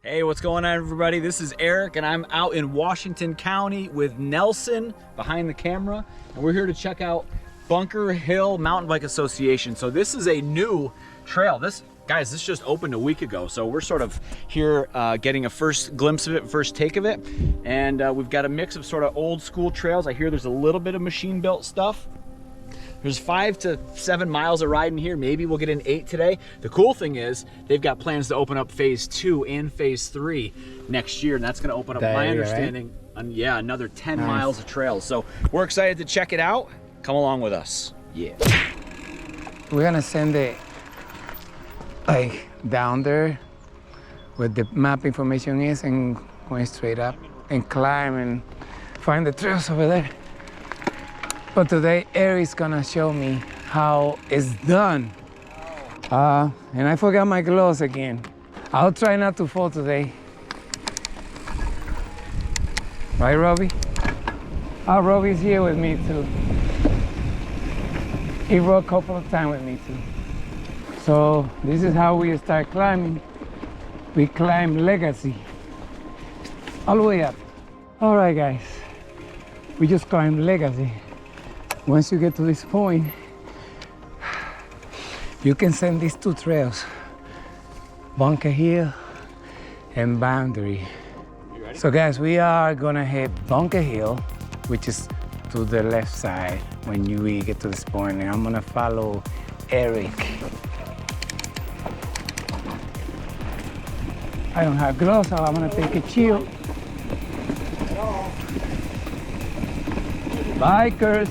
Hey, what's going on, everybody? This is Eric, and I'm out in Washington County with Nelson behind the camera, and we're here to check out Bunker Hill Mountain Bike Association. So this is a new trail. Guys, this just opened a week ago, so we're sort of here getting a first glimpse of it, first take of it, and we've got a mix of sort of old school trails. I hear there's a little bit of machine-built stuff. There's 5 to 7 miles of riding here. Maybe we'll get in 8 today. The cool thing is they've got plans to open up phase 2 and phase 3 next year, and that's going to open up, my understanding, yeah, another 10 miles of trails. So we're excited to check it out. Come along with us. Yeah. We're gonna send it like down there where the map information is and going straight up and climb and find the trails over there. But today, Eric's gonna show me how it's done. And I forgot my gloves again. I'll try not to fall today. Right, Robbie? Robbie's here with me too. He rode a couple of times with me too. So this is how we start climbing. We climb Legacy, all the way up. All right, guys, we just climbed Legacy. Once you get to this point, you can send these 2 trails, Bunker Hill and Boundary. So guys, we are gonna hit Bunker Hill, which is to the left side when we get to this point, and I'm gonna follow Eric. I don't have gloves, so I'm gonna take a chill. Bikers.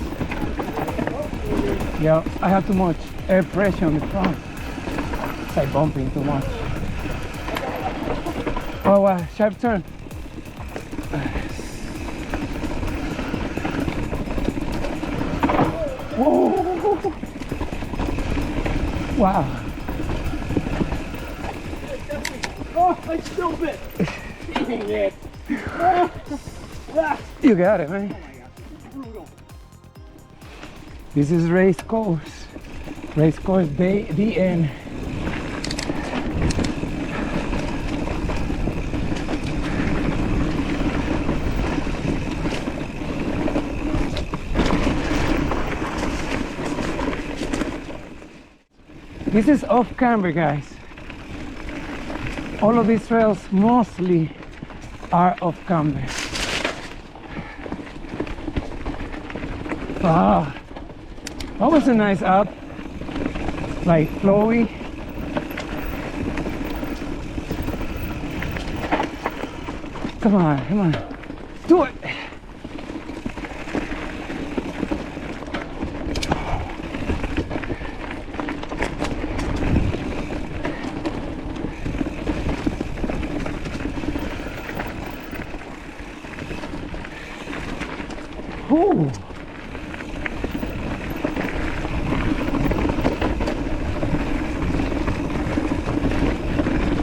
Yeah, I have too much air pressure on the front. It's like bumping too much. Oh, sharp turn. Whoa! Wow. Oh, I still bit. Dang it. You got it, man. This is race course. Race course day, the end. This is off camber, guys. All of these trails mostly are off camber. Wow. That was a nice up, like flowy. Come on, come on, do it. Ooh.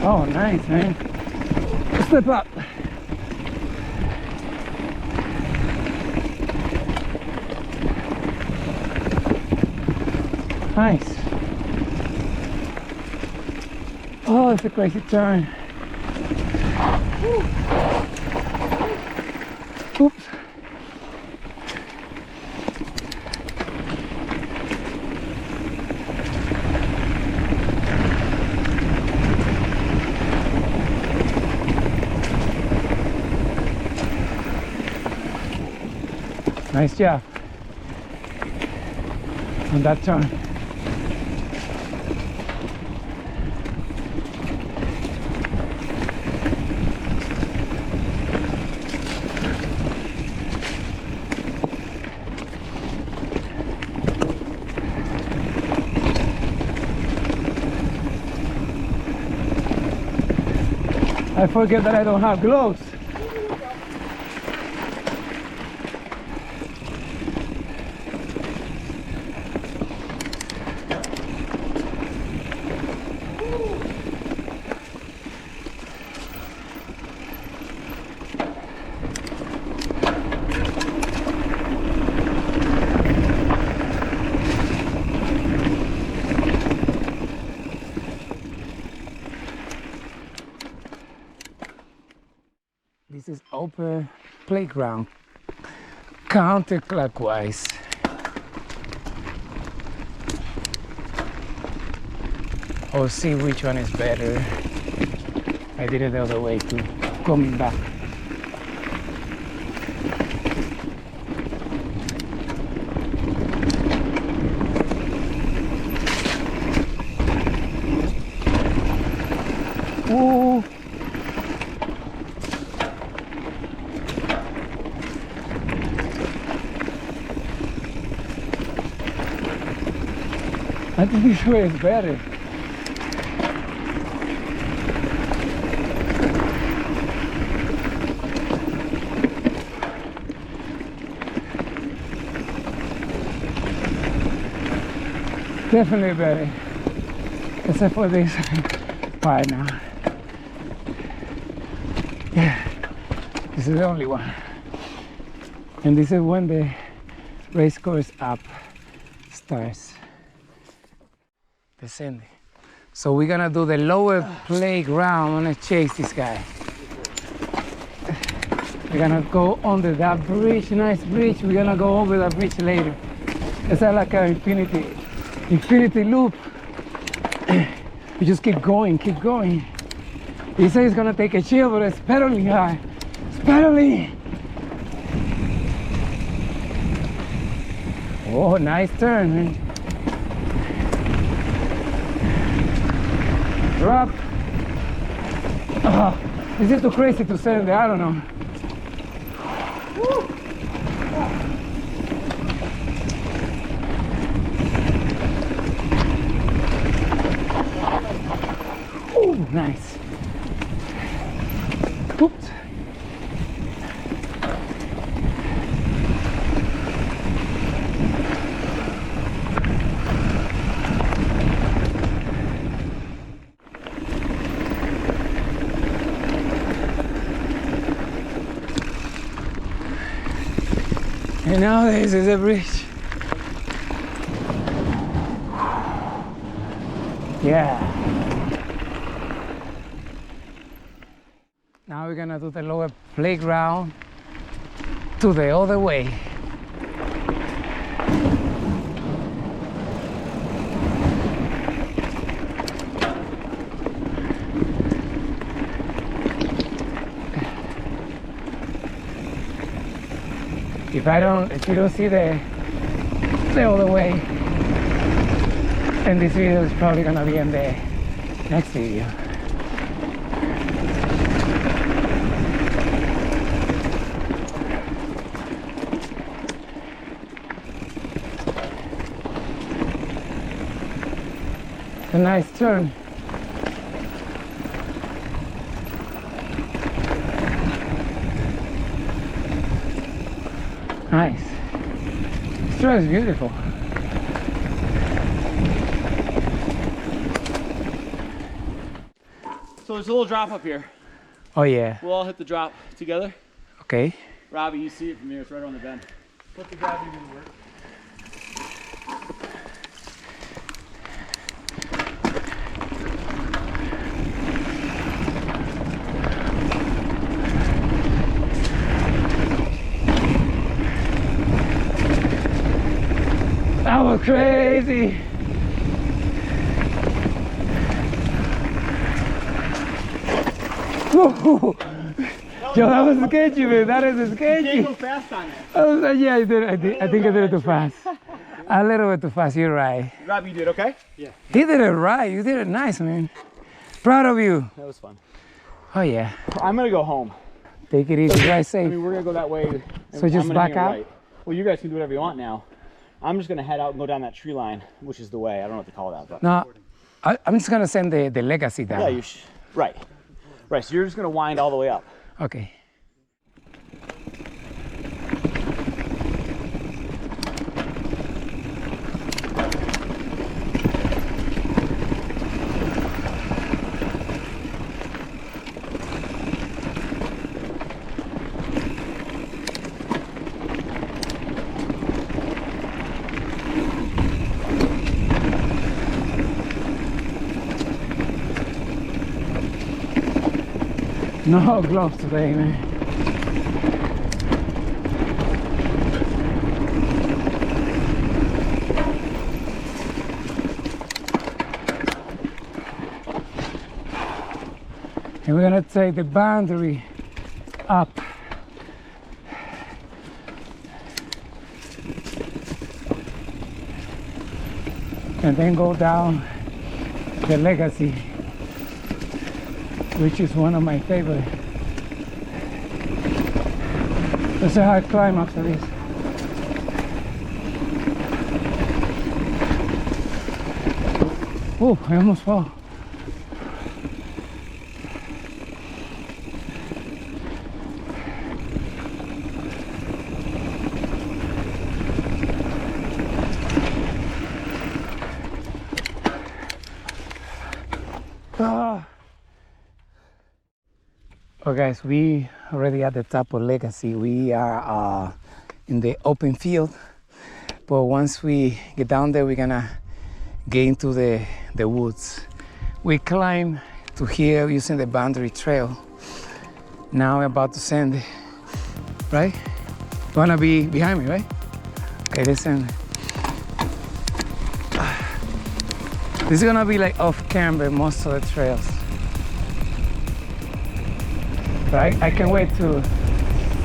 Oh, nice, man. Step up. Nice. Oh, it's a crazy turn. Oops. Nice job on that turn. I forget that I don't have gloves. This is open playground, counterclockwise. I'll see which one is better. I did it the other way too, coming back. Ooh. I think this way is better. Definitely better, except for this part now. Yeah, this is the only one. And this is when the race course up starts. Descending. So we're gonna do the lower playground. I'm gonna chase this guy. We're gonna go under that bridge, nice bridge. We're gonna go over that bridge later. It's like an infinity loop. You just keep going, keep going. He says it's gonna take a chill, but it's pedaling hard. It's pedaling. Oh, nice turn, man. Drop. Oh, is it too crazy to send it? I don't know. Woo. Ooh, nice. Oops. And now this is a bridge. Yeah. Now we're gonna do the lower playground to the other way. If you don't see the other way, and this video is probably gonna be in the next video. A nice turn. Nice. This trail is beautiful. So there's a little drop up here. Oh yeah. We'll all hit the drop together. Okay. Robbie, you see it from here. It's right on the bend. Let the gravity do the work. That was crazy. Whoa. Yo, that was sketchy, man. That is sketchy. You can't go fast on it. Yeah, I did. I think I did it too fast. A little bit too fast. You're right. Robbie, you did okay? Yeah. He did it right. You did it nice, man. Proud of you. That was fun. Oh yeah. I'm gonna go home. Take it easy. Drive I safe. mean, we're gonna go that way. So just back out? Right. Well, you guys can do whatever you want now. I'm just gonna head out and go down that tree line, which is the way. I don't know what to call that, but. No, I'm just gonna send the legacy down. Yeah, right. Right, so you're just gonna wind all the way up. Okay. No gloves today, man. And we're gonna take the boundary up. And then go down the Legacy, which is one of my favorite. It's a hard climb after this. Oh, I almost fell. Oh guys, we already at the top of Legacy. We are in the open field, but once we get down there, we're gonna get into the woods. We climb to here using the boundary trail. Now we're about to send it, right? You wanna be behind me, right? Okay, listen. This is gonna be like off camber most of the trails. But I can't wait to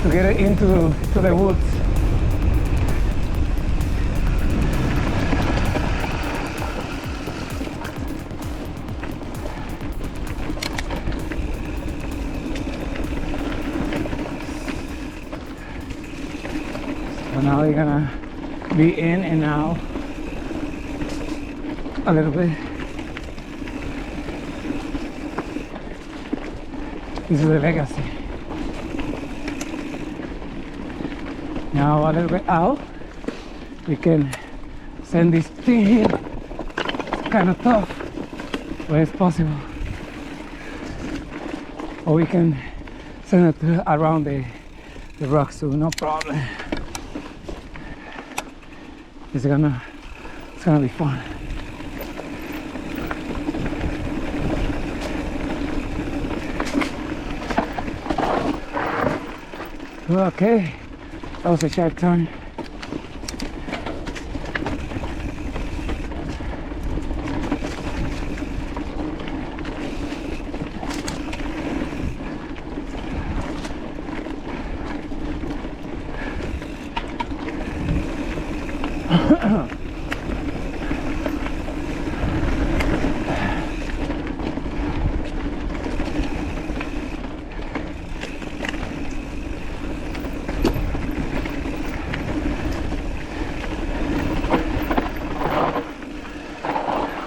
get into the woods. So now we're gonna be in and out a little bit. This is the Legacy. Now a little bit out, we can send this thing here. It's kind of tough, but it's possible. Or we can send it around the rocks too, no problem. It's gonna be fun. Okay, that was a sharp turn.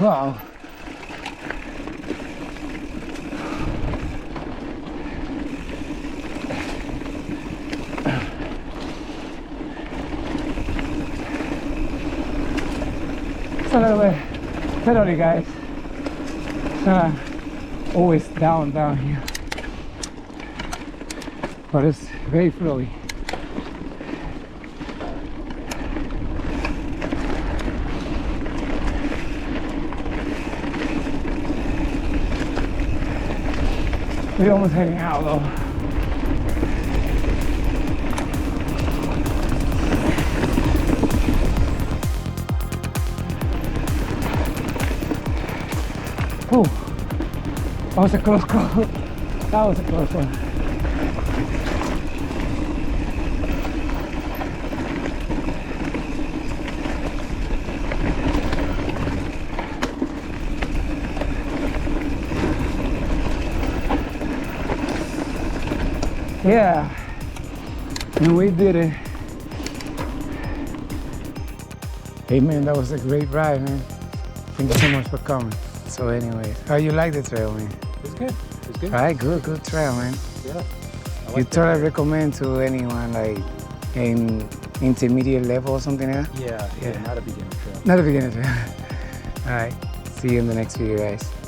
Wow. It's a little bit fiddly, guys. It's always down here. But it's very flowy. We're almost heading out though. Oh, that was a close call. That was a close one. Yeah, and we did it. Hey man, that was a great ride, man. Thank you so much for coming. So anyways, how you like the trail, man? It's good. It's good. All right, good trail, man. Yeah. You totally recommend to anyone like in intermediate level or something like that? Yeah, not a beginner trail. Not a beginner trail. All right, see you in the next video, guys.